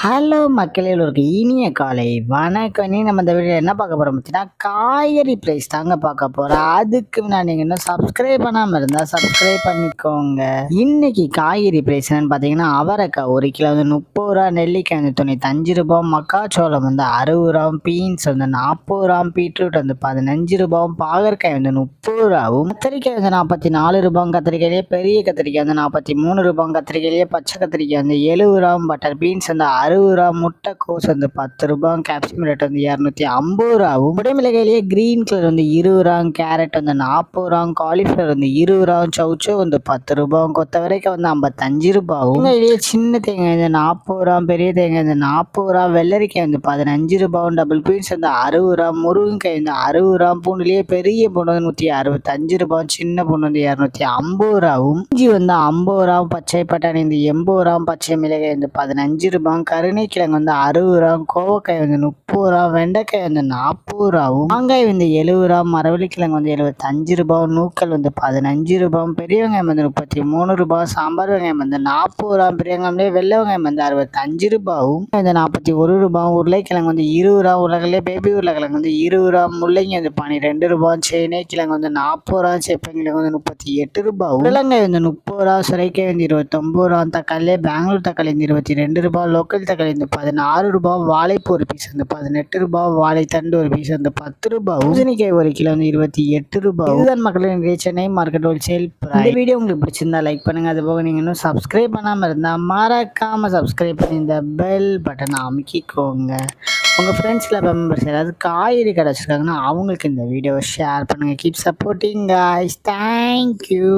Hello மக்களே, ஒரு இனிய காலை வணக்கம். நீ நம்ம இந்த வீடியோ என்ன பார்க்க போகிறோம் பார்த்தீங்கன்னா, காய்கறி ப்ரைஸ் தாங்க பார்க்க போகிறோம். அதுக்கு முன்னாடி நீங்கள் இன்னும் சப்ஸ்கிரைப் பண்ணாமல் இருந்தால் சப்ஸ்கிரைப் பண்ணிக்கோங்க. இன்னைக்கு காய்கறி ப்ரைஸ் என்னன்னு பார்த்தீங்கன்னா, அவரைக்காய் 1 கிலோ வந்து 30 ரூபா, நெல்லிக்காய் வந்து 95 ரூபா, மக்காச்சோளம் வந்து 60 ரூபா, பீன்ஸ் வந்து 40 ரூபா, பீட்ரூட் வந்து 15 ரூபாவும், பாகற்காய் வந்து 30 ரூபாவும், கத்திரிக்காய் வந்து 44 ரூபாயும், கத்திரிக்காயிலேயே பெரிய கத்திரிக்காய் வந்து 43 ரூபாயும், கத்திரிக்காயிலேயே பச்சை கத்திரிக்காய் வந்து 70 ரூபாயும், பட்டர் பீன்ஸ் வந்து 60 ரூபா, முட்டைக்கோஸ் வந்து 10 ரூபாயும், கேப்சிகம் ரேட் வந்து 250 ரூபாவும், குடைமிளகாயிலேயே கிரீன் கலர் வந்து 20 ரூபாயும், கேரட் வந்து 40 ரூபாயும், காலிஃப்ளவர் வந்து 20 ரூபாயும், சவுச்சோ வந்து 10 ரூபாயும், கொத்தவரைக்காய் வந்து 55 ரூபாயும், தேங்காயிலேயே சின்ன தேங்காய் வந்து 40 ரூபாயும், பெரிய தேங்காய் வந்து 40 ரூபா, வெள்ளரிக்காய் வந்து 15 ரூபாயும், டபுள் பீன்ஸ் வந்து 60 ரூபா, முருங்கைக்காய் வந்து 60 ரூபா, பூண்டுலேயே பெரிய பூண்டு வந்து 165 ரூபாயும், சின்ன பூண்டு வந்து 250 ரூபாயும், இஞ்சி வந்து 50 ரூபாயும், பச்சை பட்டாணி வந்து 80 ரூபாயும், பச்சை மிளகாய் வந்து 15 ரூபாயும், கருணைக்கிழங்கு வந்து 60 ரூபாயும், கோவக்காய் வந்து 30 ரூபா, வெண்டைக்காய் வந்து 40 ரூபாயும், மாங்காய் வந்து 70 ரூபா, மரவள்ளிக்கிழங்கு வந்து 75 ரூபாயும், நூக்கல் வந்து 15 ரூபாயும், பெரிய வெங்காயம் வந்து 33 ரூபாயும், சாம்பார் வெங்காயம் வந்து 40 ரூபாயும், பெரிய வெங்காயம்லேயே வெள்ளை வெங்காயம் வந்து 65 ரூபாயும், வந்து 41 ரூபாயும், உருளைக்கிழங்கு வந்து 20 ரூபா, உருளைக்கிழங்கு பேபி உருளைக்கிழங்கு வந்து 20 ரூபா, முள்ளங்கி வந்து 12 ரூபாயும், சேனைக்கிழங்கு வந்து 40 ரூபா, சேப்பங்கிழங்கு வந்து 38 ரூபாயும், உருளங்காய் வந்து 30 ரூபா, சுரைக்காய் வந்து 29 ரூபா, தக்காளி பெங்களூர் தக்காளி வந்து 22 ரூபா, லோக்கல் தக்காளி வந்து 16 ரூபா, வாழைப்பூ ஒரு பீஸ் வந்து 18 ரூபா, வாழைத்தண்டு ஒரு பீஸ் வந்து 10 ரூபா, பூசணிக்காய் 1 கிலோ வந்து 28 ரூபா. இதுதான் மக்களின் சென்னை மார்க்கெட் ஹோல்சேல் பிரைஸ். இந்த வீடியோ உங்களுக்கு பிடிச்சிருந்தா லைக் பண்ணுங்க. அது போக நீங்க இன்னும் சப்ஸ்கிரைப் பண்ணாம இருந்தா மறக்காம சப்ஸ்கிரைப் பண்ணி இந்த பெல் பட்டனை அமுக்கிக்கோங்க. உங்கள் ஃப்ரெண்ட்ஸ் கிளப் மெம்பர்ஸ் ஏதாவது காய்கறி கடை வச்சுருக்காங்கன்னா அவங்களுக்கு இந்த வீடியோவை ஷேர் பண்ணுங்கள். Keep supporting guys. தேங்க்யூ.